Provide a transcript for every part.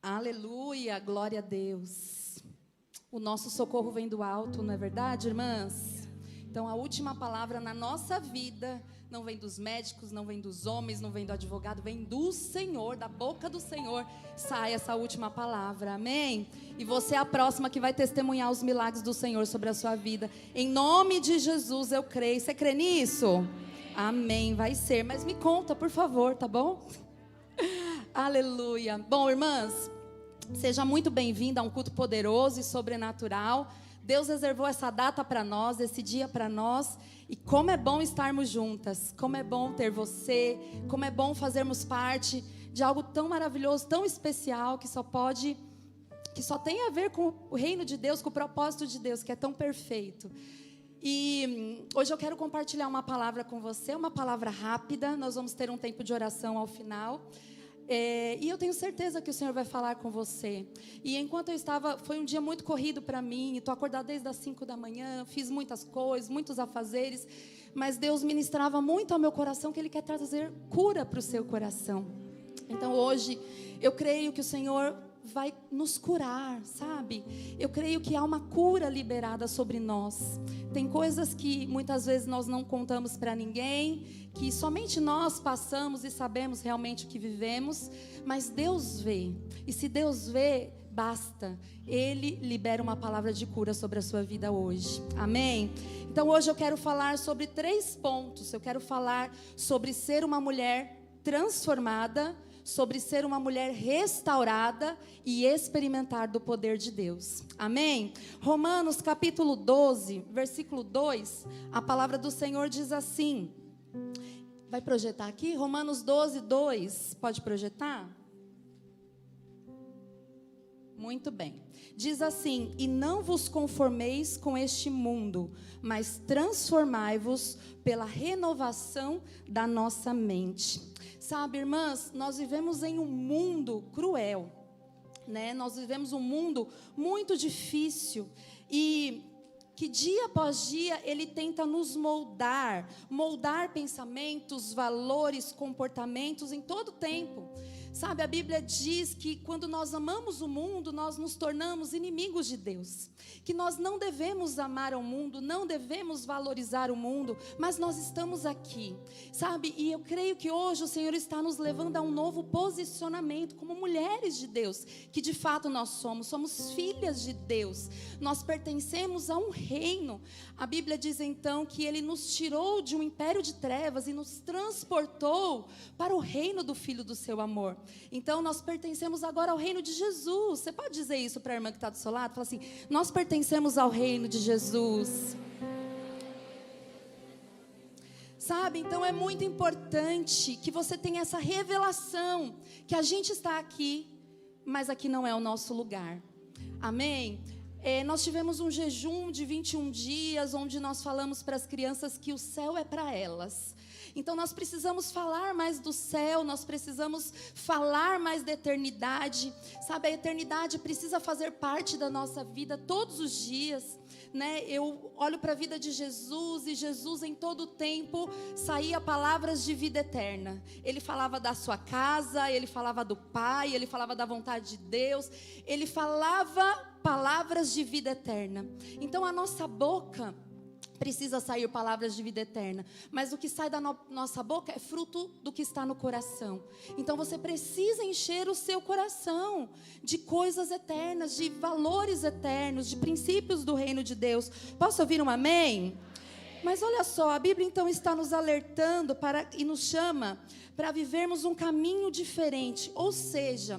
Aleluia, glória a Deus. O nosso socorro vem do alto, não é verdade, irmãs? Então, a última palavra na nossa vida não vem dos médicos, não vem dos homens, não vem do advogado, vem do Senhor, da boca do Senhor sai essa última palavra, amém? E você é a próxima que vai testemunhar os milagres do Senhor sobre a sua vida. Em nome de Jesus eu creio. Você crê nisso? Amém, vai ser. Mas me conta, por favor, tá bom? Aleluia. Bom, irmãs, seja muito bem-vinda a um culto poderoso e sobrenatural. Deus reservou essa data para nós, esse dia para nós. E como é bom estarmos juntas, como é bom ter você, como é bom fazermos parte de algo tão maravilhoso, tão especial, que só tem a ver com o reino de Deus, com o propósito de Deus, que é tão perfeito. E hoje eu quero compartilhar uma palavra com você, uma palavra rápida. Nós vamos ter um tempo de oração ao final. E eu tenho certeza que o Senhor vai falar com você. E enquanto eu estava, foi um dia muito corrido para mim. Estou acordada desde as 5 da manhã, fiz muitas coisas, muitos afazeres. Mas Deus ministrava muito ao meu coração que Ele quer trazer cura para o seu coração. Então hoje eu creio que o Senhor vai nos curar, sabe? Eu creio que há uma cura liberada sobre nós. Tem coisas que muitas vezes nós não contamos para ninguém, que somente nós passamos e sabemos realmente o que vivemos, mas Deus vê. E se Deus vê, basta. Ele libera uma palavra de cura sobre a sua vida hoje. Amém? Então hoje eu quero falar sobre 3 pontos. Eu quero falar sobre ser uma mulher transformada, sobre ser uma mulher restaurada e experimentar do poder de Deus. Amém? Romanos capítulo 12, versículo 2, a palavra do Senhor diz assim. Vai projetar aqui? Romanos 12, 2. Pode projetar? Muito bem. Diz assim: e não vos conformeis com este mundo, mas transformai-vos pela renovação da nossa mente. Sabe, irmãs, nós vivemos em um mundo cruel, né? Nós vivemos um mundo muito difícil e que dia após dia ele tenta nos moldar pensamentos, valores, comportamentos em todo tempo. Sabe, a Bíblia diz que quando nós amamos o mundo, nós nos tornamos inimigos de Deus. Que nós não devemos amar o mundo, não devemos valorizar o mundo, mas nós estamos aqui, sabe? E eu creio que hoje o Senhor está nos levando a um novo posicionamento como mulheres de Deus, que de fato nós somos filhas de Deus. Nós pertencemos a um reino. A Bíblia diz então que Ele nos tirou de um império de trevas e nos transportou para o reino do Filho do seu amor. Então nós pertencemos agora ao reino de Jesus. Você pode dizer isso para a irmã que está do seu lado? Fala assim: nós pertencemos ao reino de Jesus. Sabe, então é muito importante que você tenha essa revelação, que a gente está aqui, mas aqui não é o nosso lugar. Amém? Nós tivemos um jejum de 21 dias, onde nós falamos para as crianças que o céu é para elas. Então nós precisamos falar mais do céu, nós precisamos falar mais da eternidade. Sabe, a eternidade precisa fazer parte da nossa vida todos os dias, né? Eu olho para a vida de Jesus, e Jesus em todo o tempo saía palavras de vida eterna. Ele falava da sua casa, ele falava do Pai, ele falava da vontade de Deus, ele falava palavras de vida eterna. Então a nossa boca precisa sair palavras de vida eterna, mas o que sai da nossa boca é fruto do que está no coração. Então você precisa encher o seu coração de coisas eternas, de valores eternos, de princípios do reino de Deus. Posso ouvir um amém? Mas olha só, a Bíblia então está nos alertando e nos chama para vivermos um caminho diferente, ou seja,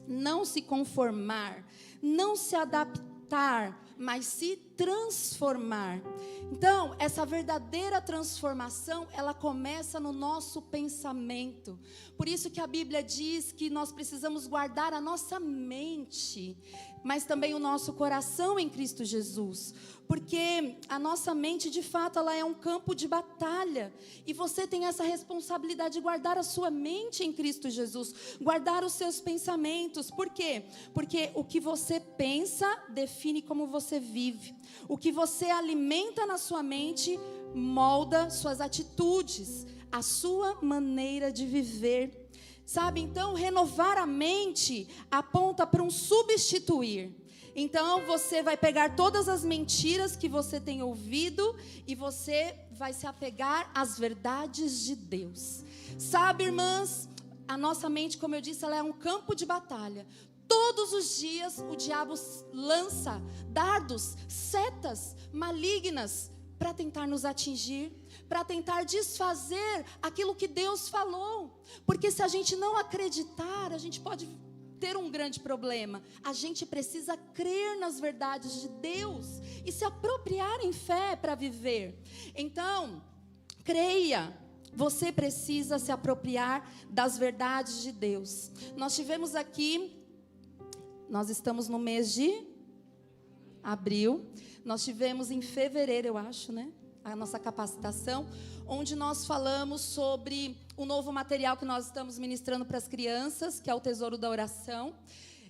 não se conformar, não se adaptar, mas se transformar. Então, essa verdadeira transformação, ela começa no nosso pensamento. Por isso que a Bíblia diz que nós precisamos guardar a nossa mente, mas também o nosso coração em Cristo Jesus. Porque a nossa mente, de fato, ela é um campo de batalha. E você tem essa responsabilidade de guardar a sua mente em Cristo Jesus. Guardar os seus pensamentos. Por quê? Porque o que você pensa define como você vive. O que você alimenta na sua mente molda suas atitudes, a sua maneira de viver. Sabe, então renovar a mente aponta para um substituir. Então você vai pegar todas as mentiras que você tem ouvido e você vai se apegar às verdades de Deus. Sabe, irmãs, a nossa mente, como eu disse, ela é um campo de batalha. Todos os dias o diabo lança dardos, setas malignas para tentar nos atingir, para tentar desfazer aquilo que Deus falou. Porque se a gente não acreditar, a gente pode ter um grande problema. A gente precisa crer nas verdades de Deus e se apropriar em fé para viver. Então, creia. Você precisa se apropriar das verdades de Deus. Nós tivemos aqui, nós estamos no mês de abril. Nós tivemos em fevereiro, eu acho, né? A nossa capacitação, onde nós falamos sobre o novo material que nós estamos ministrando para as crianças, que é o Tesouro da Oração.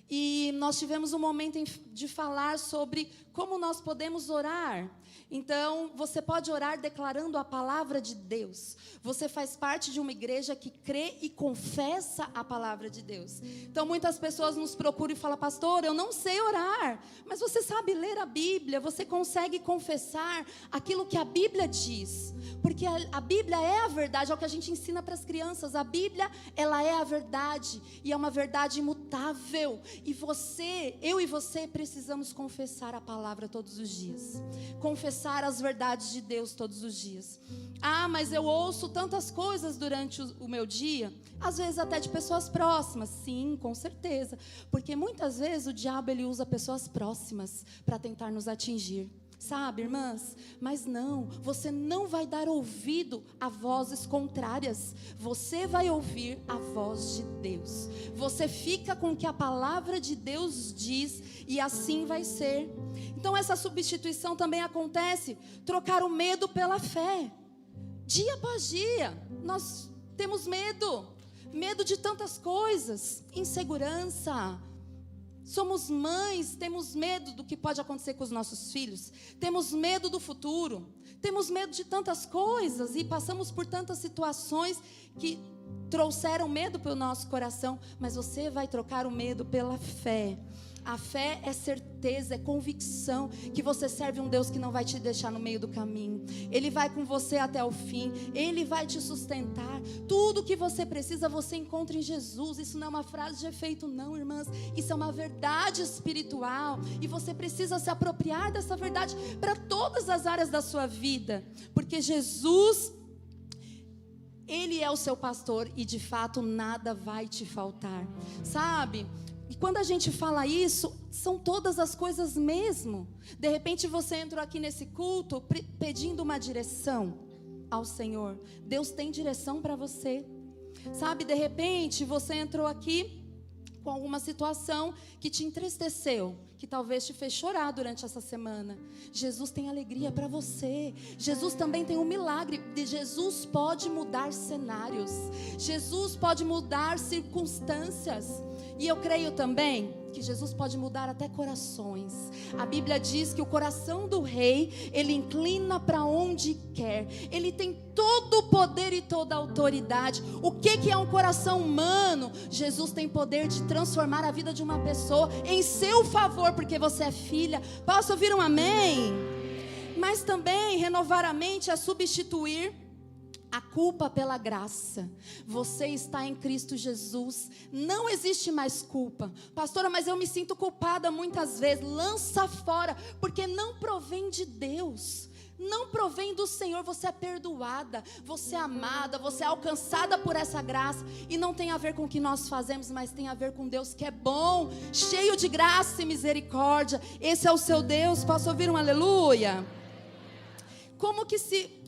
E nós tivemos um momento de falar sobre como nós podemos orar. Então, você pode orar declarando a palavra de Deus. Você faz parte de uma igreja que crê e confessa a palavra de Deus. Então, muitas pessoas nos procuram e falam: pastor, eu não sei orar. Mas você sabe ler a Bíblia, você consegue confessar aquilo que a Bíblia diz. Porque a Bíblia é a verdade, é o que a gente ensina para as crianças. A Bíblia, ela é a verdade. E é uma verdade imutável. E eu e você precisamos confessar a palavra todos os dias. Confessar as verdades de Deus todos os dias. Ah, mas eu ouço tantas coisas durante o meu dia. Às vezes até de pessoas próximas. Sim, com certeza. Porque muitas vezes o diabo ele usa pessoas próximas para tentar nos atingir. Sabe, irmãs? Mas não, você não vai dar ouvido a vozes contrárias. Você vai ouvir a voz de Deus. Você fica com o que a palavra de Deus diz e assim vai ser. Então essa substituição também acontece, trocar o medo pela fé. Dia após dia, nós temos medo de tantas coisas, insegurança. Somos mães, temos medo do que pode acontecer com os nossos filhos. Temos medo do futuro. Temos medo de tantas coisas e passamos por tantas situações que trouxeram medo para o nosso coração. Mas você vai trocar o medo pela fé. A fé é certeza, é convicção que você serve um Deus que não vai te deixar no meio do caminho. Ele vai com você até o fim. Ele vai te sustentar. Tudo que você precisa você encontra em Jesus. Isso não é uma frase de efeito não, irmãs. Isso é uma verdade espiritual. E você precisa se apropriar dessa verdade para todas as áreas da sua vida. Porque Jesus, Ele é o seu pastor e de fato nada vai te faltar. Sabe? E quando a gente fala isso, são todas as coisas mesmo. De repente você entrou aqui nesse culto pedindo uma direção ao Senhor. Deus tem direção para você. Sabe, de repente você entrou aqui com alguma situação que te entristeceu, que talvez te fez chorar durante essa semana. Jesus tem alegria para você. Jesus também tem um milagre. Jesus pode mudar cenários. Jesus pode mudar circunstâncias. E eu creio também que Jesus pode mudar até corações. A Bíblia diz que o coração do rei, ele inclina para onde quer. Ele tem todo o poder e toda a autoridade. O que é um coração humano? Jesus tem poder de transformar a vida de uma pessoa em seu favor, porque você é filha. Posso ouvir um amém? Mas também renovar a mente é substituir a culpa pela graça. Você está em Cristo Jesus. Não existe mais culpa. Pastora, mas eu me sinto culpada muitas vezes. Lança fora, porque não provém de Deus. Não provém do Senhor. Você é perdoada, você é amada, você é alcançada por essa graça. E não tem a ver com o que nós fazemos, mas tem a ver com Deus que é bom, cheio de graça e misericórdia. Esse é o seu Deus. Posso ouvir um aleluia?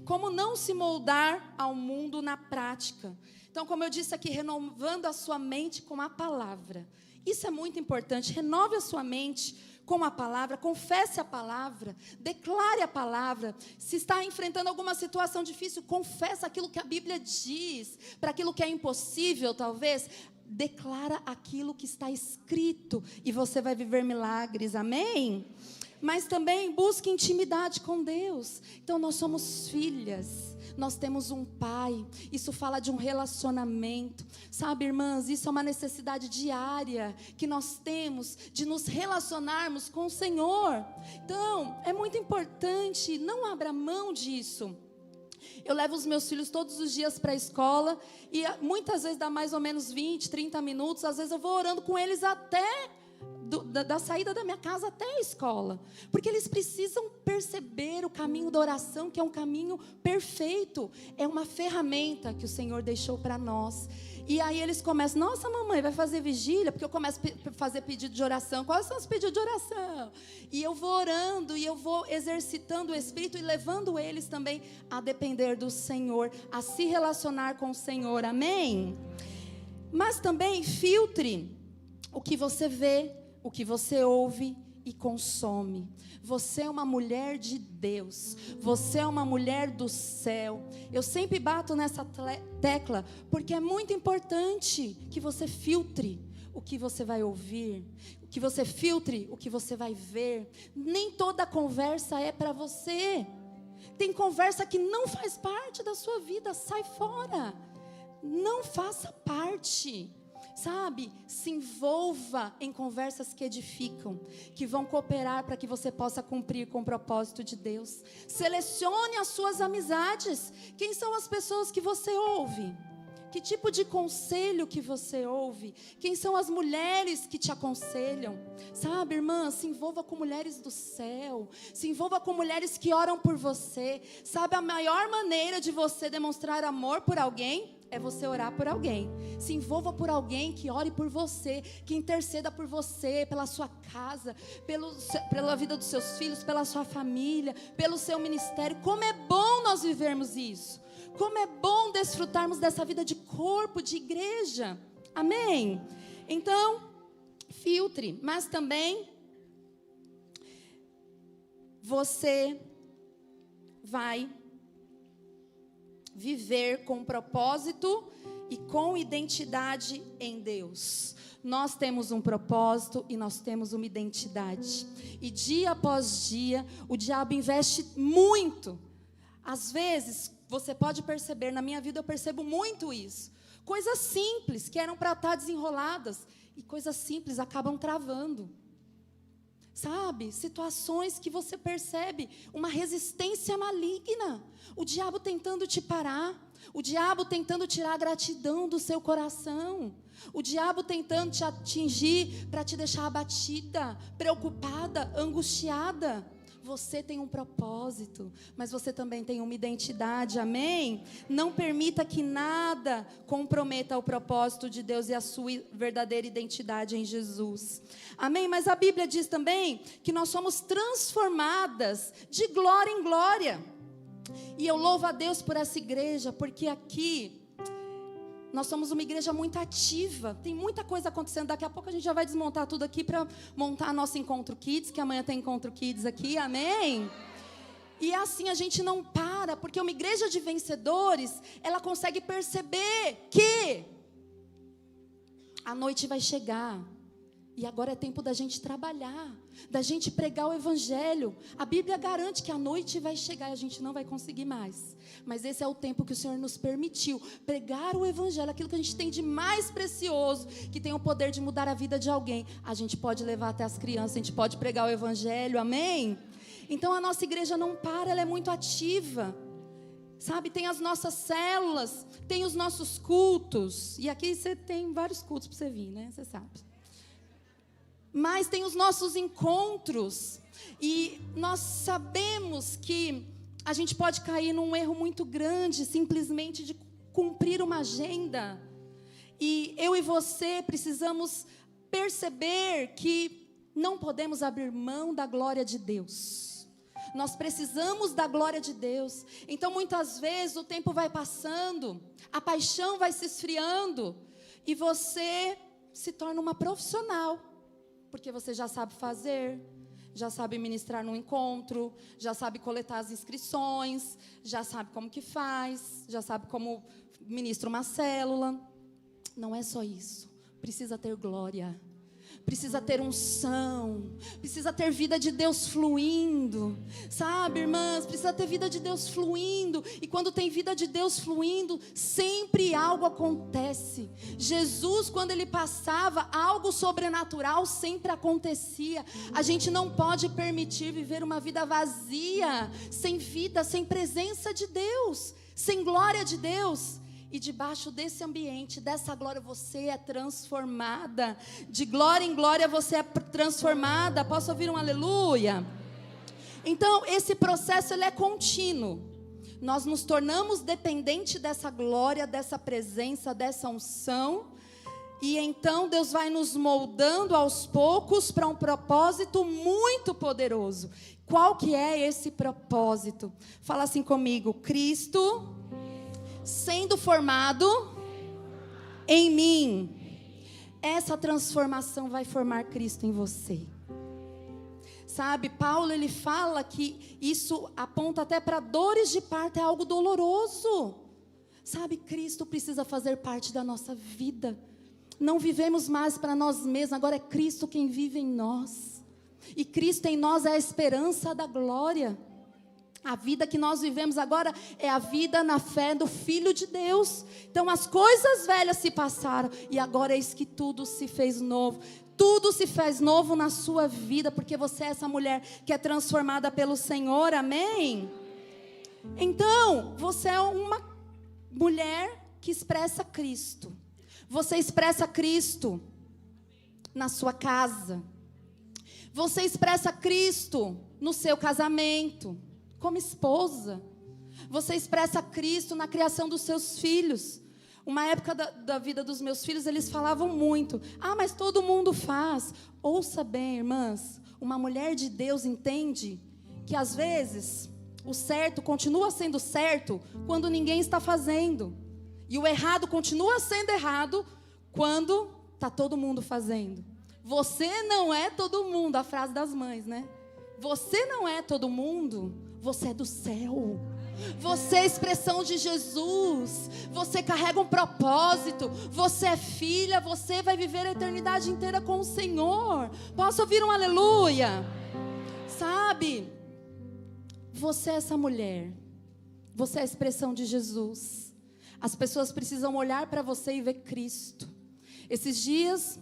Como não se moldar ao mundo na prática? Então, como eu disse aqui, renovando a sua mente com a palavra. Isso é muito importante. Renove a sua mente com a palavra, confesse a palavra, declare a palavra. Se está enfrentando alguma situação difícil, confessa aquilo que a Bíblia diz. Para aquilo que é impossível, talvez, declara aquilo que está escrito e você vai viver milagres. Amém? Mas também busque intimidade com Deus. Então nós somos filhas, nós temos um pai. Isso fala de um relacionamento. Sabe, irmãs, isso é uma necessidade diária que nós temos de nos relacionarmos com o Senhor. Então, é muito importante, não abra mão disso. Eu levo os meus filhos todos os dias para a escola e muitas vezes dá mais ou menos 20, 30 minutos. Às vezes eu vou orando com eles até da saída da minha casa até a escola. Porque eles precisam perceber o caminho da oração, que é um caminho perfeito. É uma ferramenta que o Senhor deixou para nós. E aí eles começam, nossa mamãe, vai fazer vigília? Porque eu começo a fazer pedido de oração. Quais são os pedidos de oração? E eu vou orando, e eu vou exercitando o Espírito e levando eles também a depender do Senhor, a se relacionar com o Senhor, amém? Mas também filtre o que você vê, o que você ouve e consome. Você é uma mulher de Deus. Você é uma mulher do céu. Eu sempre bato nessa tecla, porque é muito importante que você filtre o que você vai ouvir, que você filtre o que você vai ver. Nem toda conversa é para você. Tem conversa que não faz parte da sua vida. Sai fora. Não faça parte. Sabe, se envolva em conversas que edificam, que vão cooperar para que você possa cumprir com o propósito de Deus. Selecione as suas amizades. Quem são as pessoas que você ouve? Que tipo de conselho que você ouve? Quem são as mulheres que te aconselham? Sabe, irmã, se envolva com mulheres do céu. Se envolva com mulheres que oram por você. Sabe, a maior maneira de você demonstrar amor por alguém é você orar por alguém. Se envolva por alguém que ore por você, que interceda por você, pela sua casa, pela vida dos seus filhos, pela sua família, pelo seu ministério. Como é bom nós vivermos isso. Como é bom desfrutarmos dessa vida de corpo, de igreja. Amém? Então, filtre, mas também você vai viver com propósito e com identidade em Deus. Nós temos um propósito e nós temos uma identidade. E dia após dia, o diabo investe muito. Às vezes, você pode perceber, na minha vida eu percebo muito isso. Coisas simples que eram para estar desenroladas e coisas simples acabam travando. Sabe, situações que você percebe uma resistência maligna. O diabo tentando te parar. O diabo tentando tirar a gratidão do seu coração. O diabo tentando te atingir para te deixar abatida, preocupada, angustiada. Você tem um propósito, mas você também tem uma identidade, amém? Não permita que nada comprometa o propósito de Deus e a sua verdadeira identidade em Jesus, amém? Mas a Bíblia diz também que nós somos transformadas de glória em glória. E eu louvo a Deus por essa igreja, porque aqui nós somos uma igreja muito ativa. Tem muita coisa acontecendo. Daqui a pouco a gente já vai desmontar tudo aqui para montar nosso Encontro Kids, que amanhã tem Encontro Kids aqui, amém? E assim a gente não para, porque uma igreja de vencedores, ela consegue perceber que a noite vai chegar. E agora é tempo da gente trabalhar, da gente pregar o evangelho. A Bíblia garante que a noite vai chegar e a gente não vai conseguir mais. Mas esse é o tempo que o Senhor nos permitiu, pregar o evangelho, aquilo que a gente tem de mais precioso, que tem o poder de mudar a vida de alguém. A gente pode levar até as crianças, a gente pode pregar o evangelho, amém? Então a nossa igreja não para, ela é muito ativa. Sabe, tem as nossas células, tem os nossos cultos. E aqui você tem vários cultos para você vir, né? Você sabe. Mas tem os nossos encontros. E nós sabemos que a gente pode cair num erro muito grande, simplesmente de cumprir uma agenda. E eu e você precisamos perceber que não podemos abrir mão da glória de Deus. Nós precisamos da glória de Deus. Então muitas vezes o tempo vai passando, a paixão vai se esfriando, e você se torna uma profissional. Porque você já sabe fazer, já sabe ministrar num encontro, já sabe coletar as inscrições, já sabe como que faz, já sabe como ministra uma célula. Não é só isso, precisa ter glória. precisa ter unção, precisa ter vida de Deus fluindo, sabe, irmãs? Precisa ter vida de Deus fluindo, e quando tem vida de Deus fluindo, sempre algo acontece. Jesus, quando ele passava, algo sobrenatural sempre acontecia. A gente não pode permitir viver uma vida vazia, sem vida, sem presença de Deus, sem glória de Deus. E debaixo desse ambiente, dessa glória, você é transformada. De glória em glória você é transformada. Posso ouvir um aleluia? Então, esse processo ele é contínuo. Nós nos tornamos dependentes dessa glória, dessa presença, dessa unção. E então Deus vai nos moldando aos poucos para um propósito muito poderoso. Qual que é esse propósito? Fala assim comigo: Cristo sendo formado em mim. Essa transformação vai formar Cristo em você. Sabe, Paulo ele fala que isso aponta até para dores de parto, é algo doloroso. Sabe, Cristo precisa fazer parte da nossa vida. Não vivemos mais para nós mesmos, agora é Cristo quem vive em nós. E Cristo em nós é a esperança da glória. A vida que nós vivemos agora é a vida na fé do Filho de Deus. Então as coisas velhas se passaram e agora eis que tudo se fez novo. Tudo se fez novo na sua vida, porque você é essa mulher que é transformada pelo Senhor, amém? Então, você é uma mulher que expressa Cristo. Você expressa Cristo na sua casa. Você expressa Cristo no seu casamento, como esposa. Você expressa Cristo na criação dos seus filhos. Uma época da vida dos meus filhos, eles falavam muito: ah, mas todo mundo faz. Ouça bem, irmãs, uma mulher de Deus entende que às vezes o certo continua sendo certo quando ninguém está fazendo, e o errado continua sendo errado quando está todo mundo fazendo. Você não é todo mundo, a frase das mães, né? Você não é todo mundo, você é do céu. Você é a expressão de Jesus. Você carrega um propósito. Você é filha, você vai viver a eternidade inteira com o Senhor. Posso ouvir um aleluia? Sabe, você é essa mulher. Você é a expressão de Jesus. As pessoas precisam olhar para você e ver Cristo. Esses dias,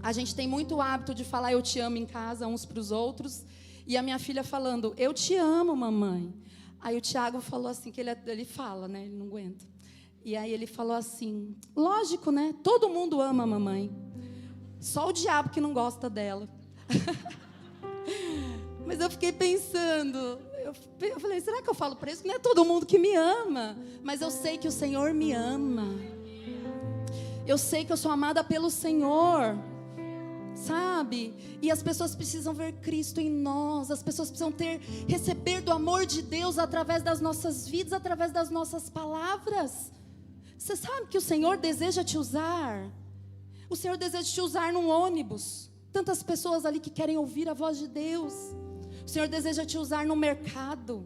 a gente tem muito hábito de falar eu te amo em casa, uns para os outros. E a minha filha falando, eu te amo, mamãe. Aí o Tiago falou assim, que ele fala, né? Ele não aguenta. E aí ele falou assim, lógico, né? Todo mundo ama a mamãe. Só o diabo que não gosta dela. Mas eu fiquei pensando, eu falei, será que eu falo para isso? Não é todo mundo que me ama. Mas eu sei que o Senhor me ama. Eu sei que eu sou amada pelo Senhor. Sabe? E as pessoas precisam ver Cristo em nós. As pessoas precisam receber do amor de Deus através das nossas vidas, através das nossas palavras. Você sabe que o Senhor deseja te usar. O Senhor deseja te usar num ônibus. Tantas pessoas ali que querem ouvir a voz de Deus. O Senhor deseja te usar no mercado.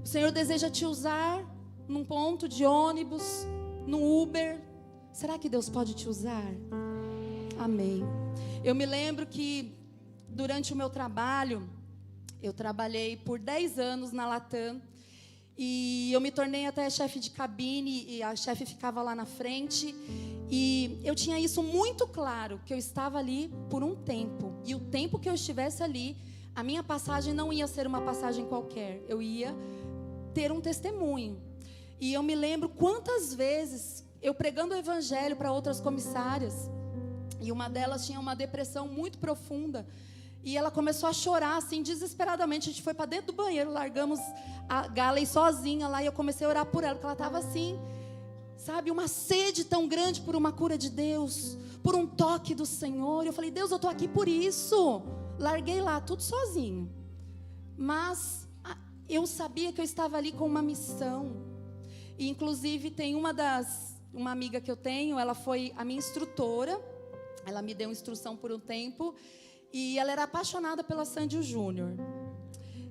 O Senhor deseja te usar num ponto de ônibus, no Uber. Será que Deus pode te usar? Amém. Eu me lembro que durante o meu trabalho, eu trabalhei por 10 anos na Latam, e eu me tornei até chefe de cabine, e a chefe ficava lá na frente, e eu tinha isso muito claro, que eu estava ali por um tempo, e o tempo que eu estivesse ali, a minha passagem não ia ser uma passagem qualquer, eu ia ter um testemunho. E eu me lembro quantas vezes eu pregando o evangelho para outras comissárias, e uma delas tinha uma depressão muito profunda. E ela começou a chorar, assim, desesperadamente. A gente foi para dentro do banheiro, largamos a Galen sozinha lá. E eu comecei a orar por ela, porque ela estava assim, sabe, uma sede tão grande por uma cura de Deus, por um toque do Senhor. E eu falei, Deus, eu estou aqui por isso. Larguei lá, tudo sozinho. Mas eu sabia que eu estava ali com uma missão. E inclusive tem uma amiga que eu tenho, ela foi a minha instrutora. Ela me deu instrução por um tempo. E ela era apaixonada pela Sandy Júnior.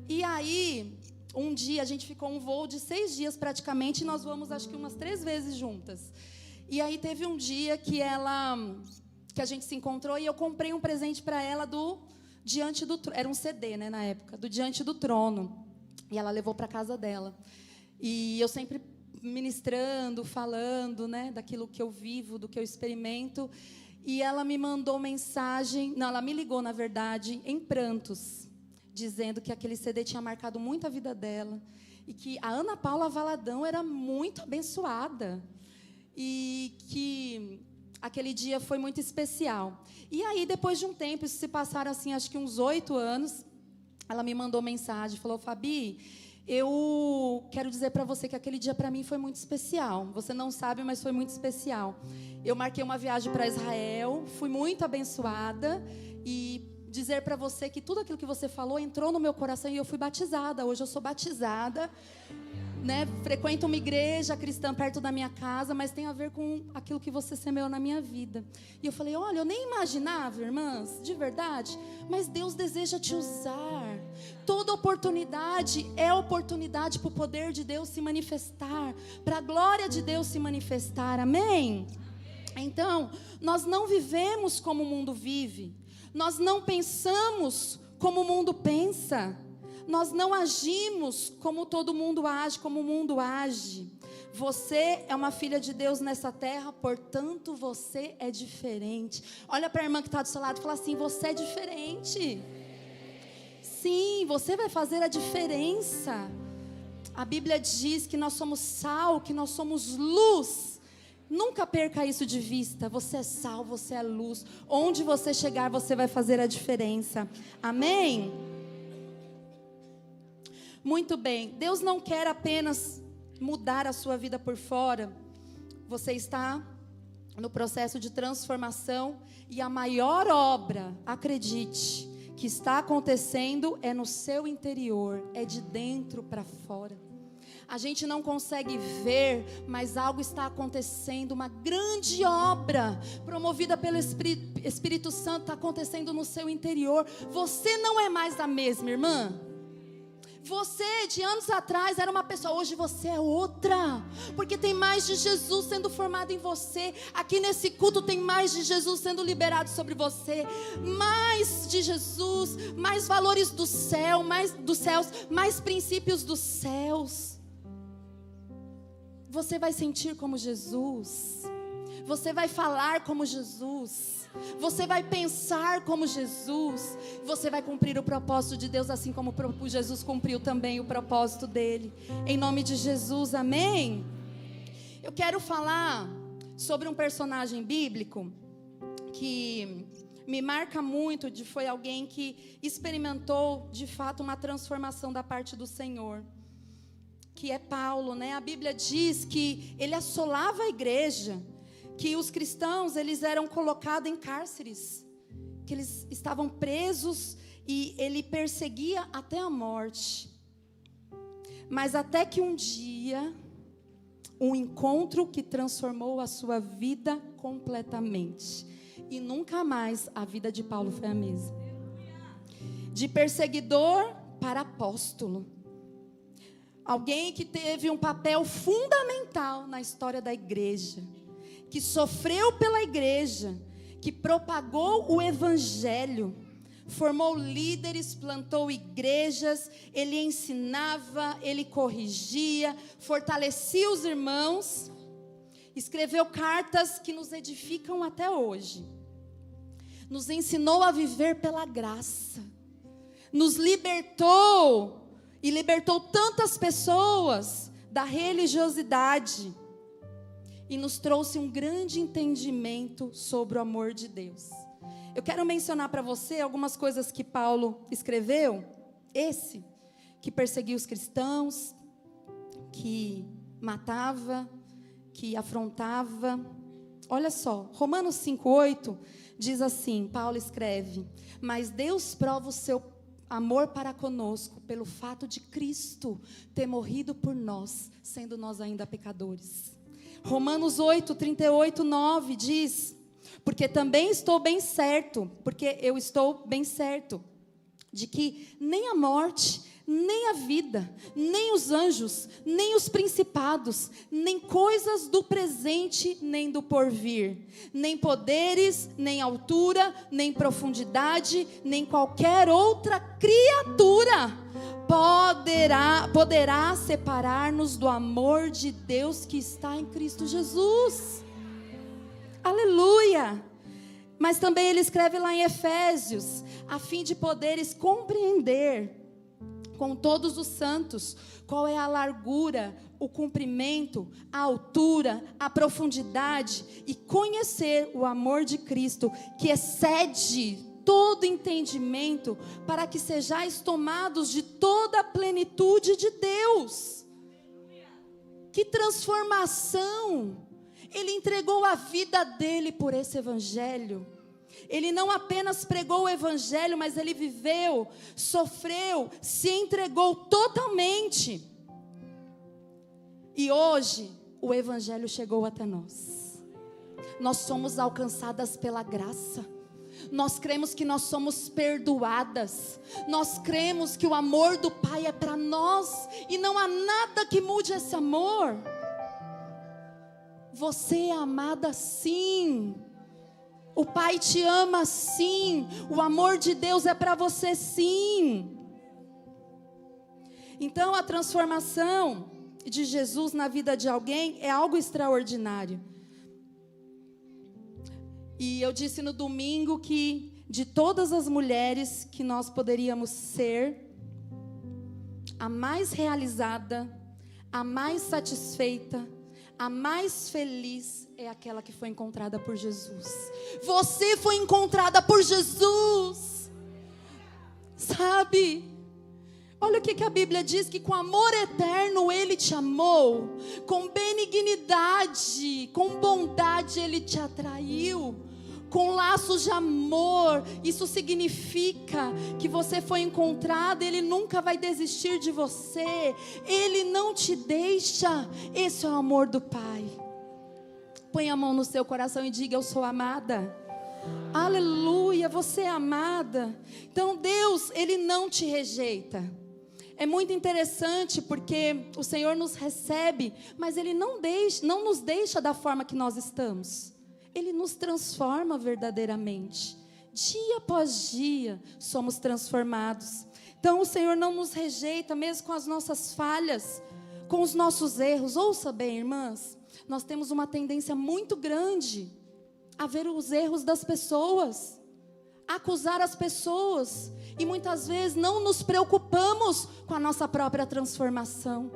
E aí, um dia, a gente ficou um voo de 6 dias praticamente. E nós vamos, acho que umas 3 vezes juntas. E aí teve um dia que ela que a gente se encontrou, e eu comprei um presente para ela do Diante do Trono. Era um CD, né, na época, do Diante do Trono. E ela levou para casa dela. E eu sempre ministrando, falando, né, daquilo que eu vivo, do que eu experimento. E ela me mandou mensagem, não, ela me ligou, na verdade, em prantos, dizendo que aquele CD tinha marcado muito a vida dela. E que a Ana Paula Valadão era muito abençoada. E que aquele dia foi muito especial. E aí, depois de um tempo, isso se passaram, assim, acho que uns 8 anos, ela me mandou mensagem, falou: Fabi, eu quero dizer para você que aquele dia para mim foi muito especial. Você não sabe, mas foi muito especial. Eu marquei uma viagem para Israel, fui muito abençoada, e dizer para você que tudo aquilo que você falou entrou no meu coração e eu fui batizada. Hoje eu sou batizada, né? Frequento uma igreja cristã perto da minha casa, mas tem a ver com aquilo que você semeou na minha vida. E eu falei: olha, eu nem imaginava, irmãs, de verdade, mas Deus deseja te usar. Toda oportunidade é oportunidade para o poder de Deus se manifestar, para a glória de Deus se manifestar, amém? Então, nós não vivemos como o mundo vive, nós não pensamos como o mundo pensa, nós não agimos como todo mundo age, como o mundo age. Você é uma filha de Deus nessa terra, portanto você é diferente. Olha para a irmã que está do seu lado e fala assim: você é diferente. Sim, você vai fazer a diferença. A Bíblia diz que nós somos sal, que nós somos luz. Nunca perca isso de vista. Você é sal, você é luz. Onde você chegar, você vai fazer a diferença. Amém? Muito bem. Deus não quer apenas mudar a sua vida por fora. Você está no processo de transformação. E a maior obra, acredite, que está acontecendo é no seu interior. É de dentro para fora. A gente não consegue ver, mas algo está acontecendo, uma grande obra promovida pelo Espírito Santo está acontecendo no seu interior. Você não é mais a mesma, irmã. Você, de anos atrás, era uma pessoa, hoje você é outra, porque tem mais de Jesus sendo formado em você. Aqui nesse culto tem mais de Jesus sendo liberado sobre você, mais de Jesus, mais valores do céu, mais dos céus, mais princípios dos céus. Você vai sentir como Jesus, você vai falar como Jesus, você vai pensar como Jesus, você vai cumprir o propósito de Deus, assim como Jesus cumpriu também o propósito dele, em nome de Jesus, amém? Eu quero falar sobre um personagem bíblico que me marca muito, foi alguém que experimentou de fato uma transformação da parte do Senhor, que é Paulo, né? A Bíblia diz que ele assolava a igreja, que os cristãos, eles eram colocados em cárceres, que eles estavam presos e ele perseguia até a morte. Mas até que um dia, um encontro que transformou a sua vida completamente. E nunca mais a vida de Paulo foi a mesma. De perseguidor para apóstolo. Alguém que teve um papel fundamental na história da igreja, que sofreu pela igreja, que propagou o evangelho, formou líderes, plantou igrejas, ele ensinava, ele corrigia, fortalecia os irmãos, escreveu cartas que nos edificam até hoje, nos ensinou a viver pela graça, nos libertou e libertou tantas pessoas da religiosidade e nos trouxe um grande entendimento sobre o amor de Deus. Eu quero mencionar para você algumas coisas que Paulo escreveu, esse que perseguia os cristãos, que matava, que afrontava. Olha só, Romanos 5:8 diz assim, Paulo escreve: mas Deus prova o seu amor para conosco pelo fato de Cristo ter morrido por nós, sendo nós ainda pecadores. Romanos 8:38-9 diz: porque também estou bem certo, porque eu estou bem certo de que nem a morte, nem a vida, nem os anjos, nem os principados, nem coisas do presente, nem do porvir, nem poderes, nem altura, nem profundidade, nem qualquer outra criatura poderá separar-nos do amor de Deus que está em Cristo Jesus. Aleluia! Mas também ele escreve lá em Efésios, a fim de poderes compreender com todos os santos qual é a largura, o comprimento, a altura, a profundidade, e conhecer o amor de Cristo, que excede todo entendimento, para que sejais tomados de toda a plenitude de Deus. Que transformação! Ele entregou a vida dele por esse evangelho. Ele não apenas pregou o evangelho, mas ele viveu, sofreu, se entregou totalmente. E hoje o evangelho chegou até nós. Nós somos alcançadas pela graça. Nós cremos que nós somos perdoadas. Nós cremos que o amor do Pai é para nós, e não há nada que mude esse amor. Você é amada sim. O Pai te ama sim. O amor de Deus é para você sim. Então a transformação de Jesus na vida de alguém é algo extraordinário. E eu disse no domingo que de todas as mulheres que nós poderíamos ser, a mais realizada, a mais satisfeita, a mais feliz é aquela que foi encontrada por Jesus. Você foi encontrada por Jesus. Sabe? Olha o que a Bíblia diz, que com amor eterno Ele te amou. Com benignidade, com bondade Ele te atraiu. Com laços de amor. Isso significa que você foi encontrado. Ele nunca vai desistir de você. Ele não te deixa. Esse é o amor do Pai. Põe a mão no seu coração e diga: eu sou amada. Aleluia, você é amada. Então Deus, Ele não te rejeita. É muito interessante porque o Senhor nos recebe, mas Ele não nos deixa da forma que nós estamos. Ele nos transforma verdadeiramente. Dia após dia somos transformados. Então o Senhor não nos rejeita, mesmo com as nossas falhas, com os nossos erros. Ouça bem, irmãs, nós temos uma tendência muito grande a ver os erros das pessoas, a acusar as pessoas, e muitas vezes não nos preocupamos com a nossa própria transformação.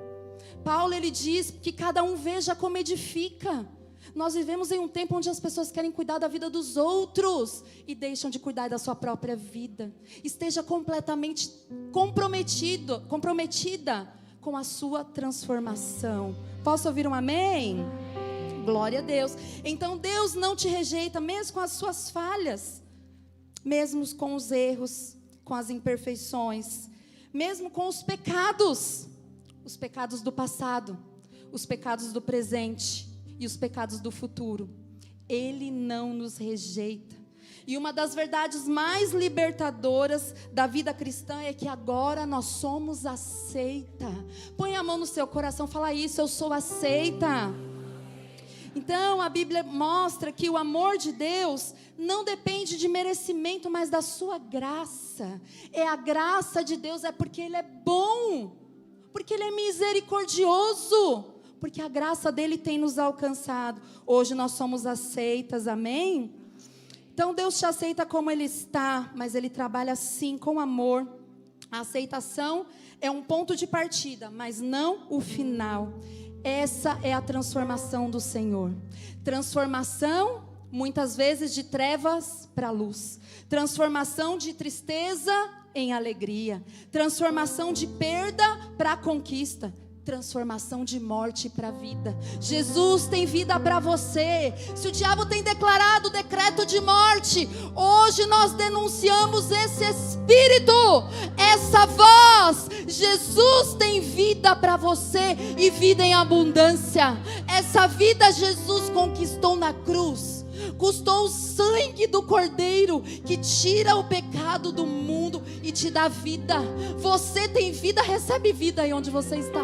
Paulo, ele diz que cada um veja como edifica. Nós vivemos em um tempo onde as pessoas querem cuidar da vida dos outros e deixam de cuidar da sua própria vida. Esteja completamente comprometida com a sua transformação. Posso ouvir um amém? Glória a Deus. Então Deus não te rejeita, mesmo com as suas falhas, mesmo com os erros, com as imperfeições, mesmo com os pecados do passado, os pecados do presente e os pecados do futuro. Ele não nos rejeita. E uma das verdades mais libertadoras da vida cristã é que agora nós somos aceita. Põe a mão no seu coração, fala isso: eu sou aceita. Então a Bíblia mostra que o amor de Deus não depende de merecimento, mas da sua graça. É a graça de Deus, é porque Ele é bom, porque Ele é misericordioso, porque a graça dele tem nos alcançado. Hoje nós somos aceitas, amém? Então Deus te aceita como Ele está, mas Ele trabalha sim com amor. A aceitação é um ponto de partida, mas não o final. Essa é a transformação do Senhor. Transformação, muitas vezes, de trevas para luz. Transformação de tristeza em alegria. Transformação de perda para conquista. Transformação de morte para vida. Jesus tem vida para você. Se o diabo tem declarado o decreto de morte, hoje nós denunciamos esse espírito, essa voz. Jesus tem vida para você, e vida em abundância. Essa vida Jesus conquistou na cruz. Custou o sangue do Cordeiro que tira o pecado do mundo e te dá vida. Você tem vida, recebe vida aí onde você está.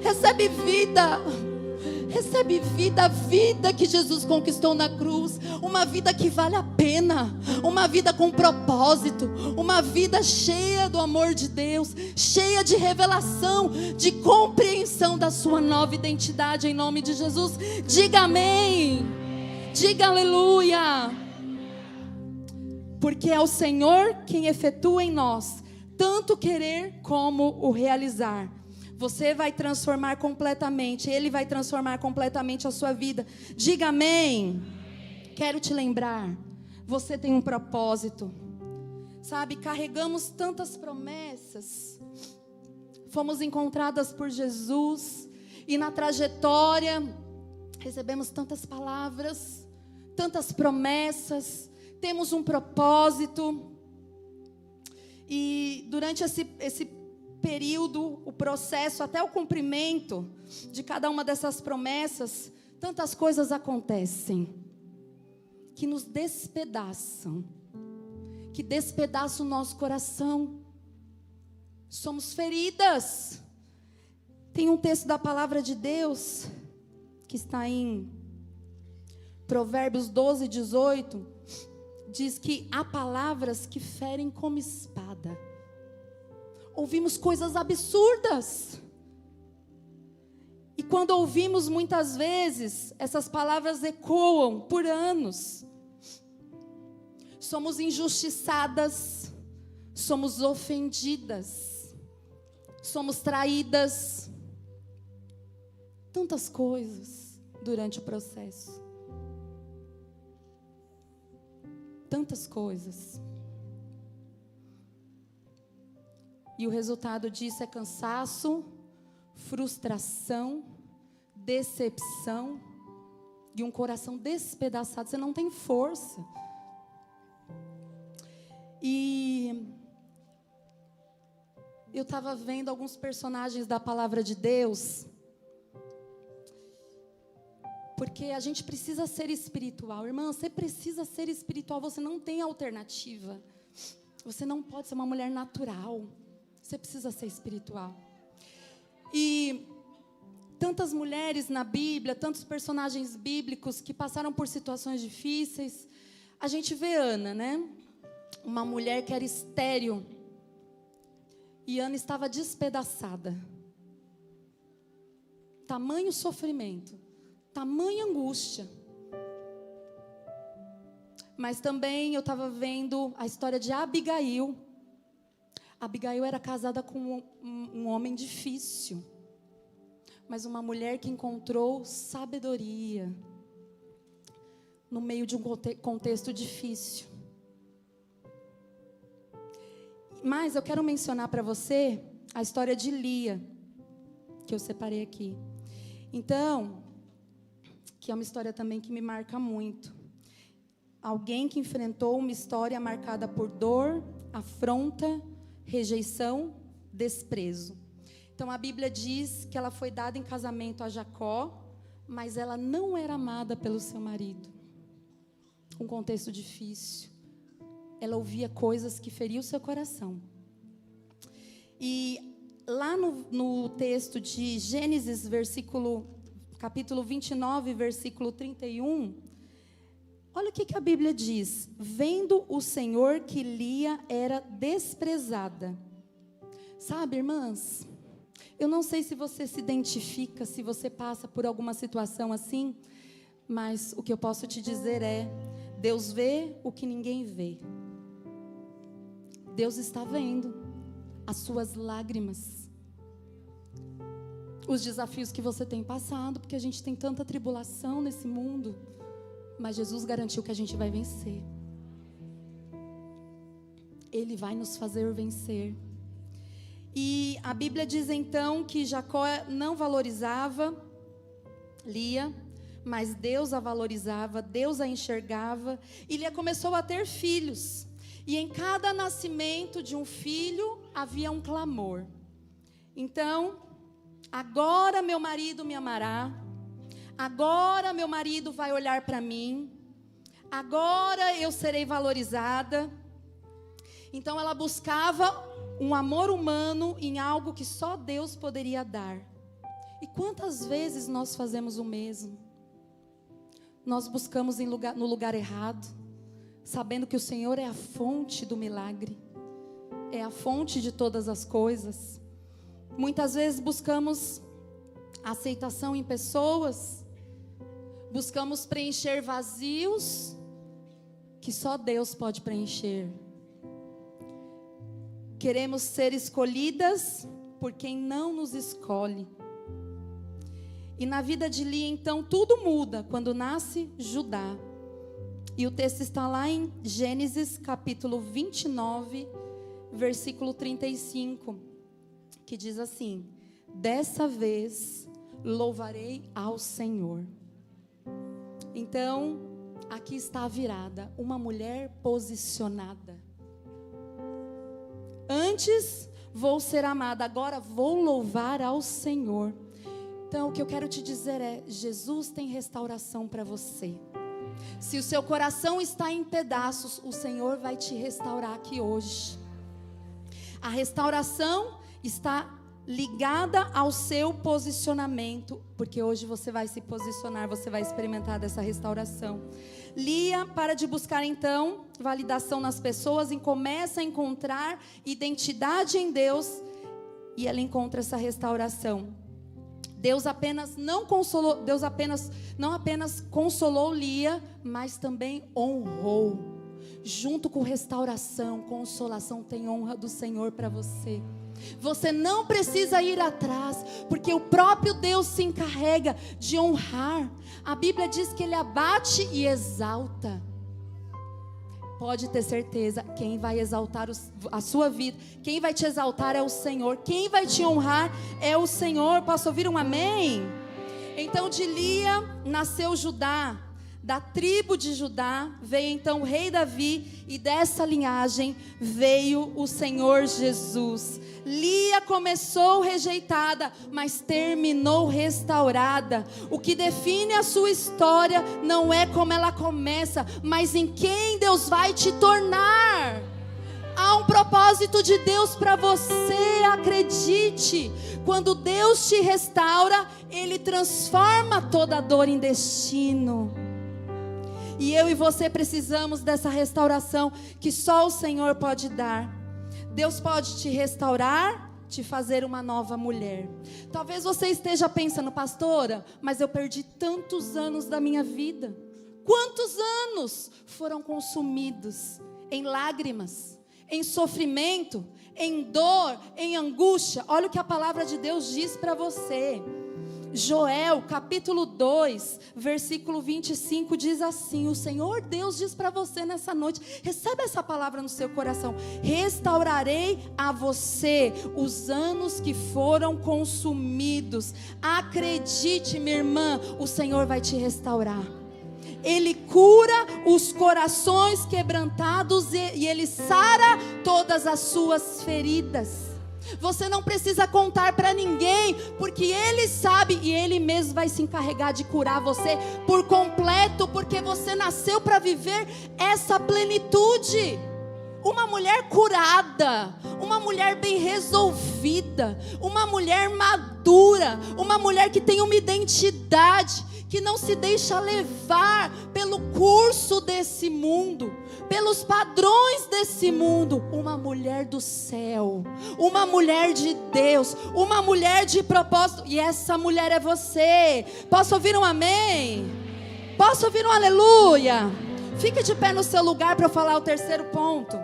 Recebe vida. Recebe vida, a vida que Jesus conquistou na cruz. Uma vida que vale a pena. Uma vida com propósito. Uma vida cheia do amor de Deus. Cheia de revelação, de compreensão da sua nova identidade em nome de Jesus. Diga amém. Diga aleluia. Porque é o Senhor quem efetua em nós tanto querer como o realizar. Você vai transformar completamente. Ele vai transformar completamente a sua vida. Diga amém. Quero te lembrar. Você tem um propósito. Sabe, carregamos tantas promessas. Fomos encontradas por Jesus. E na trajetória, recebemos tantas palavras. Tantas promessas. Temos um propósito. E durante esse período, o processo, até o cumprimento de cada uma dessas promessas, tantas coisas acontecem que nos despedaçam, que despedaçam o nosso coração. Somos feridas. Tem um texto da palavra de Deus que está em Provérbios 12, 18, diz que há palavras que ferem como espada. Ouvimos coisas absurdas. E quando ouvimos muitas vezes, essas palavras ecoam por anos. Somos injustiçadas, somos ofendidas, somos traídas. Tantas coisas durante o processo. Tantas coisas. E o resultado disso é cansaço, frustração, decepção e um coração despedaçado. Você não tem força. E eu estava vendo alguns personagens da palavra de Deus, porque a gente precisa ser espiritual. Irmã, você precisa ser espiritual, você não tem alternativa. Você não pode ser uma mulher natural. Você precisa ser espiritual. E tantas mulheres na Bíblia, tantos personagens bíblicos que passaram por situações difíceis. A gente vê Ana, né? Uma mulher que era estéril. E Ana estava despedaçada. Tamanho sofrimento, tamanha angústia. Mas também eu estava vendo a história de Abigail. Abigail era casada com um homem difícil, mas uma mulher que encontrou sabedoria no meio de um contexto difícil. Mas eu quero mencionar para você a história de Lia, que eu separei aqui. Então, que é uma história também que me marca muito. Alguém que enfrentou uma história marcada por dor, afronta, rejeição, desprezo. Então a Bíblia diz que ela foi dada em casamento a Jacó, mas ela não era amada pelo seu marido. Um contexto difícil. Ela ouvia coisas que feriam o seu coração. E lá no texto de Gênesis, capítulo 29, versículo 31, olha o que a Bíblia diz. Vendo o Senhor que Lia era desprezada. Sabe, irmãs, eu não sei se você se identifica, se você passa por alguma situação assim, mas o que eu posso te dizer é: Deus vê o que ninguém vê. Deus está vendo as suas lágrimas, os desafios que você tem passado, porque a gente tem tanta tribulação nesse mundo. Mas Jesus garantiu que a gente vai vencer. Ele vai nos fazer vencer. E a Bíblia diz então que Jacó não valorizava Lia, mas Deus a valorizava, Deus a enxergava. E Lia começou a ter filhos. E em cada nascimento de um filho havia um clamor. Então, agora meu marido me amará. Agora meu marido vai olhar para mim. Agora eu serei valorizada. Então ela buscava um amor humano em algo que só Deus poderia dar. E quantas vezes nós fazemos o mesmo? Nós buscamos no lugar errado, sabendo que o Senhor é a fonte do milagre, é a fonte de todas as coisas. Muitas vezes buscamos aceitação em pessoas, buscamos preencher vazios que só Deus pode preencher. Queremos ser escolhidas por quem não nos escolhe. E na vida de Lia, então, tudo muda quando nasce Judá. E o texto está lá em Gênesis capítulo 29, versículo 35, que diz assim: dessa vez louvarei ao Senhor. Então, aqui está a virada, uma mulher posicionada. Antes vou ser amada, agora vou louvar ao Senhor. Então o que eu quero te dizer é: Jesus tem restauração para você. Se o seu coração está em pedaços, o Senhor vai te restaurar aqui hoje. A restauração está ligada ao seu posicionamento, porque hoje você vai se posicionar, você vai experimentar dessa restauração. Lia para de buscar então validação nas pessoas e começa a encontrar identidade em Deus, e ela encontra essa restauração. Deus não apenas consolou Lia, mas também honrou. Junto com restauração, consolação, tem honra do Senhor para você. Você não precisa ir atrás, porque o próprio Deus se encarrega de honrar. A Bíblia diz que Ele abate e exalta. Pode ter certeza, quem vai exaltar a sua vida, quem vai te exaltar é o Senhor, quem vai te honrar é o Senhor. Posso ouvir um amém? Então de Lia nasceu Judá. Da tribo de Judá veio então o rei Davi, e dessa linhagem veio o Senhor Jesus. Lia começou rejeitada, mas terminou restaurada. O que define a sua história não é como ela começa, mas em quem Deus vai te tornar. Há um propósito de Deus para você, acredite. Quando Deus te restaura, Ele transforma toda dor em destino. E eu e você precisamos dessa restauração que só o Senhor pode dar. Deus pode te restaurar, te fazer uma nova mulher. Talvez você esteja pensando: pastora, mas eu perdi tantos anos da minha vida. Quantos anos foram consumidos em lágrimas, em sofrimento, em dor, em angústia? Olha o que a palavra de Deus diz para você. Joel, capítulo 2, versículo 25, diz assim: o Senhor Deus diz para você nessa noite, recebe essa palavra no seu coração: restaurarei a você os anos que foram consumidos. Acredite, minha irmã, o Senhor vai te restaurar. Ele cura os corações quebrantados e Ele sara todas as suas feridas. Você não precisa contar para ninguém, porque Ele sabe e Ele mesmo vai se encarregar de curar você por completo, porque você nasceu para viver essa plenitude. Uma mulher curada, uma mulher bem resolvida, uma mulher madura, uma mulher que tem uma identidade, que não se deixa levar pelo curso desse mundo, pelos padrões desse mundo. Uma mulher do céu, uma mulher de Deus, uma mulher de propósito. E essa mulher é você. Posso ouvir um amém? Posso ouvir um aleluia? Fique de pé no seu lugar para eu falar o terceiro ponto.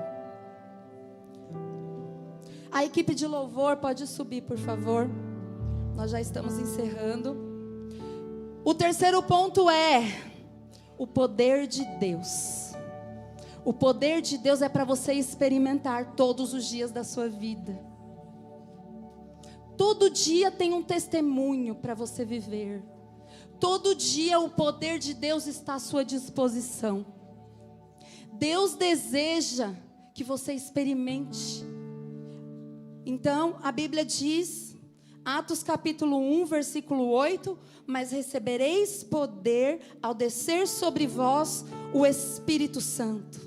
A equipe de louvor pode subir, por favor. Nós já estamos encerrando. O terceiro ponto é o poder de Deus. O poder de Deus é para você experimentar todos os dias da sua vida. Todo dia tem um testemunho para você viver. Todo dia o poder de Deus está à sua disposição. Deus deseja que você experimente. Então, a Bíblia diz: Atos capítulo 1, versículo 8, mas recebereis poder ao descer sobre vós o Espírito Santo.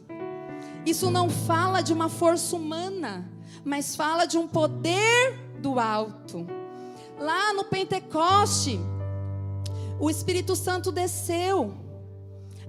Isso não fala de uma força humana, mas fala de um poder do alto. Lá no Pentecoste, o Espírito Santo desceu.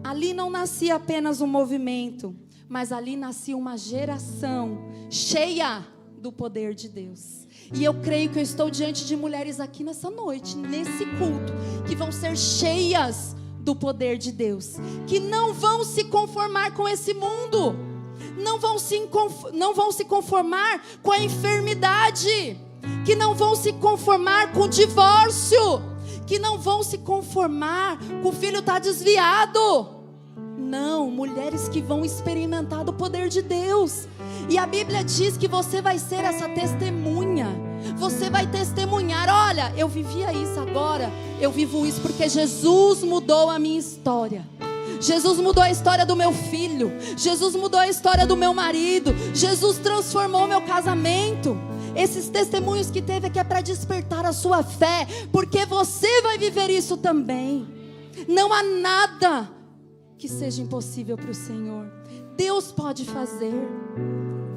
Ali não nascia apenas um movimento, mas ali nascia uma geração cheia do poder de Deus. E eu creio que eu estou diante de mulheres aqui nessa noite, nesse culto, que vão ser cheias do poder de Deus, que não vão se conformar com esse mundo, não vão se conformar com a enfermidade, que não vão se conformar com o divórcio, que não vão se conformar com o filho estar desviado. Não, mulheres que vão experimentar do poder de Deus. E a Bíblia diz que você vai ser essa testemunha. Você vai testemunhar: olha, eu vivia isso, agora eu vivo isso, porque Jesus mudou a minha história. Jesus mudou a história do meu filho. Jesus mudou a história do meu marido. Jesus transformou meu casamento. Esses testemunhos que teve aqui é para despertar a sua fé, porque você vai viver isso também. Não há nada que seja impossível para o Senhor. Deus pode fazer,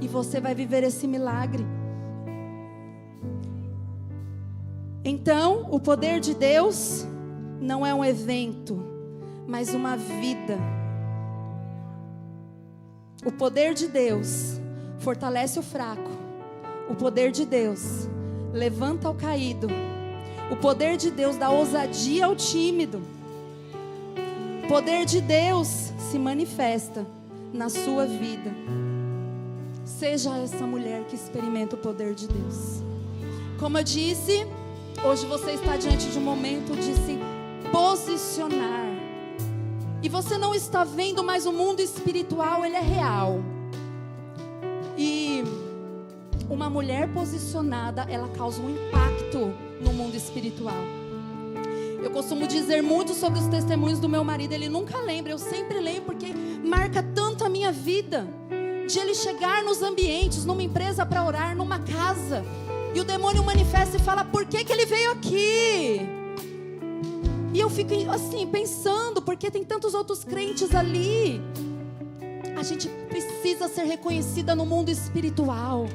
e você vai viver esse milagre. Então, o poder de Deus não é um evento, mas uma vida. O poder de Deus fortalece o fraco. O poder de Deus levanta o caído. O poder de Deus dá ousadia ao tímido. O poder de Deus se manifesta na sua vida. Seja essa mulher que experimenta o poder de Deus. Como eu disse, hoje você está diante de um momento de se posicionar. E você não está vendo mais o mundo espiritual, ele é real. E uma mulher posicionada, ela causa um impacto no mundo espiritual. Eu costumo dizer muito sobre os testemunhos do meu marido. Ele nunca lembra, eu sempre lembro, porque marca tanto a minha vida. De ele chegar nos ambientes, numa empresa para orar, numa casa, e o demônio manifesta e fala: por que ele veio aqui? E eu fico assim, pensando, porque tem tantos outros crentes ali. A gente precisa ser reconhecida no mundo espiritual.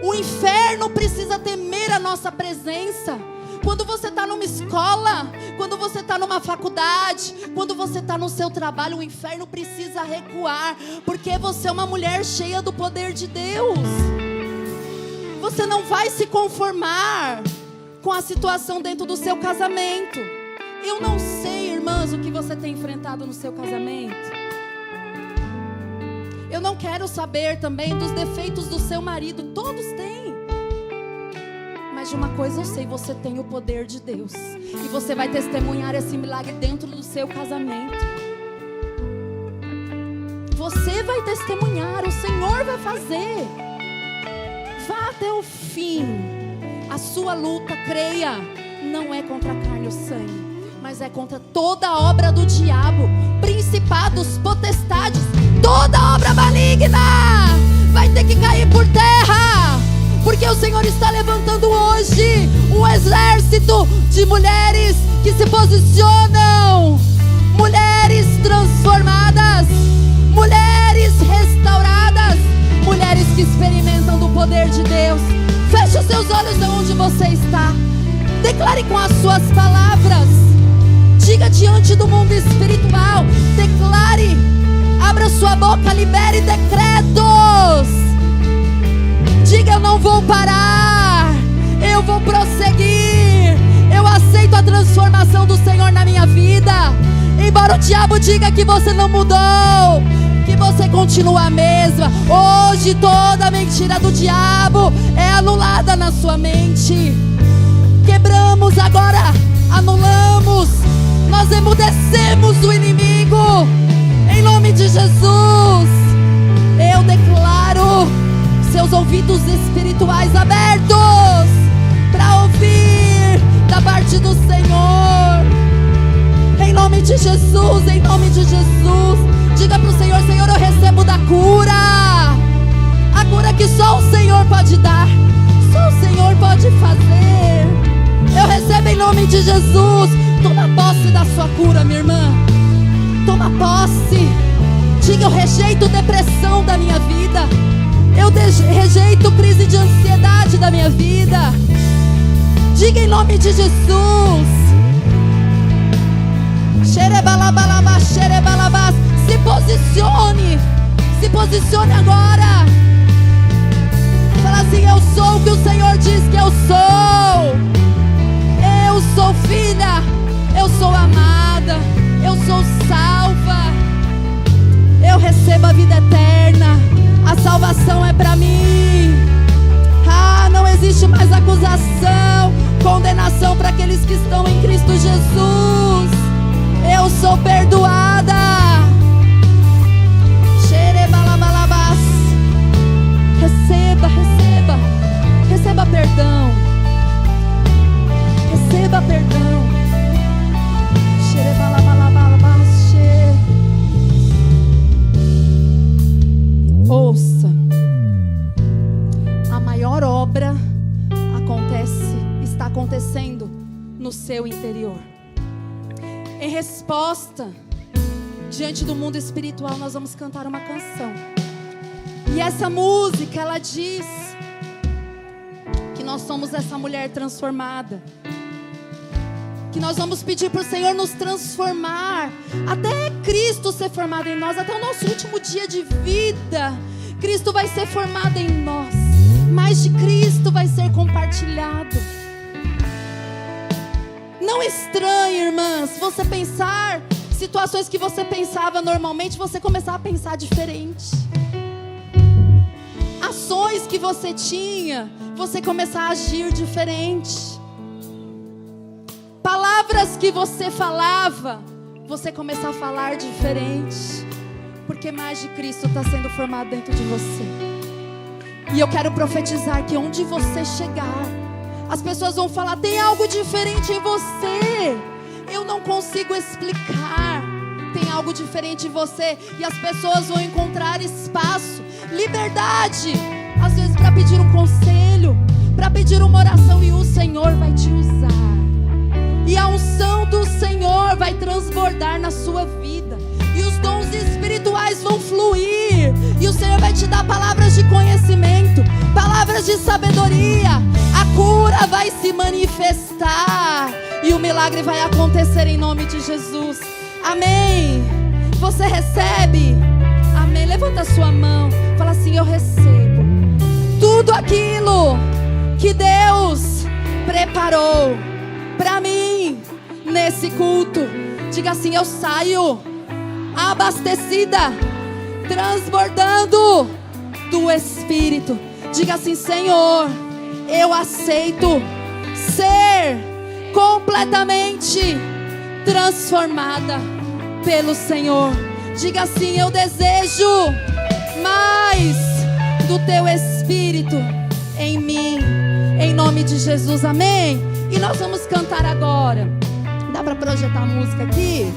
O inferno precisa temer a nossa presença. Quando você está numa escola, quando você está numa faculdade, quando você está no seu trabalho, o inferno precisa recuar, porque você é uma mulher cheia do poder de Deus. Você não vai se conformar com a situação dentro do seu casamento. Eu não sei, irmãs, o que você tem enfrentado no seu casamento. Eu não quero saber também dos defeitos do seu marido. Todos têm. Mas de uma coisa eu sei: você tem o poder de Deus. E você vai testemunhar esse milagre dentro do seu casamento. Você vai testemunhar, o Senhor vai fazer. Vá até o fim. A sua luta, creia, não é contra a carne ou sangue, mas é contra toda a obra do diabo, principados, potestades, toda obra maligna vai ter que cair por terra, porque o Senhor está levantando hoje um exército de mulheres que se posicionam, mulheres transformadas, mulheres restauradas, mulheres que experimentam do poder de Deus. Feche os seus olhos onde você está. Declare com as suas palavras. Diga diante do mundo espiritual. Declare. Abra sua boca, libere decretos. Diga: eu não vou parar, eu vou prosseguir. Eu aceito a transformação do Senhor na minha vida. Embora o diabo diga que você não mudou, que você continua a mesma, hoje toda mentira do diabo é anulada na sua mente. Quebramos agora, anulamos, nós emudecemos o inimigo, em nome de Jesus. Eu declaro seus ouvidos espirituais abertos para ouvir da parte do Senhor, em nome de Jesus, em nome de Jesus. Diga para o Senhor: Senhor, eu recebo da cura, a cura que só o Senhor pode dar, só o Senhor pode fazer. Eu recebo em nome de Jesus. Toma posse da sua cura, minha irmã. Toma posse. Diga: eu rejeito depressão da minha vida. Eu rejeito crise de ansiedade da minha vida. Diga em nome de Jesus. Se posicione. Se posicione agora. Fala assim: eu sou o que o Senhor diz que eu sou. Eu sou filha. Eu sou amada. Eu sou salva. Eu recebo a vida eterna. A salvação é para mim. Não existe mais acusação, condenação para aqueles que estão em Cristo Jesus. Eu sou perdoada. Receba, receba. Receba perdão. Receba perdão. Ouça. A maior obra está acontecendo no seu interior. Em resposta, diante do mundo espiritual, nós vamos cantar uma canção. E essa música, ela diz que nós somos essa mulher transformada. Que nós vamos pedir para o Senhor nos transformar, até Cristo ser formado em nós, até o nosso último dia de vida. Cristo vai ser formado em nós. Mais de Cristo vai ser compartilhado. Não estranhe, irmãs, você pensar situações que você pensava normalmente, você começar a pensar diferente. Ações que você tinha, você começar a agir diferente. Palavras que você falava, você começar a falar diferente. Porque mais de Cristo está sendo formado dentro de você. E eu quero profetizar que onde você chegar, as pessoas vão falar: tem algo diferente em você. Eu não consigo explicar. Tem algo diferente em você. E as pessoas vão encontrar espaço, liberdade, às vezes para pedir um conselho, para pedir uma oração. E o Senhor vai te usar. E a unção do Senhor vai transbordar na sua vida. E os dons espirituais vão fluir. E o Senhor vai te dar palavras de conhecimento, palavras de sabedoria. A cura vai se manifestar. E o milagre vai acontecer em nome de Jesus. Amém. Você recebe? Amém. Levanta a sua mão. Fala assim: eu recebo tudo aquilo que Deus preparou para mim nesse culto. Diga assim: eu saio abastecida, transbordando do Espírito. Diga assim: Senhor, eu aceito ser completamente transformada pelo Senhor. Diga assim: eu desejo mais do Teu Espírito em mim, em nome de Jesus. Amém. E nós vamos cantar agora. Dá para projetar a música aqui?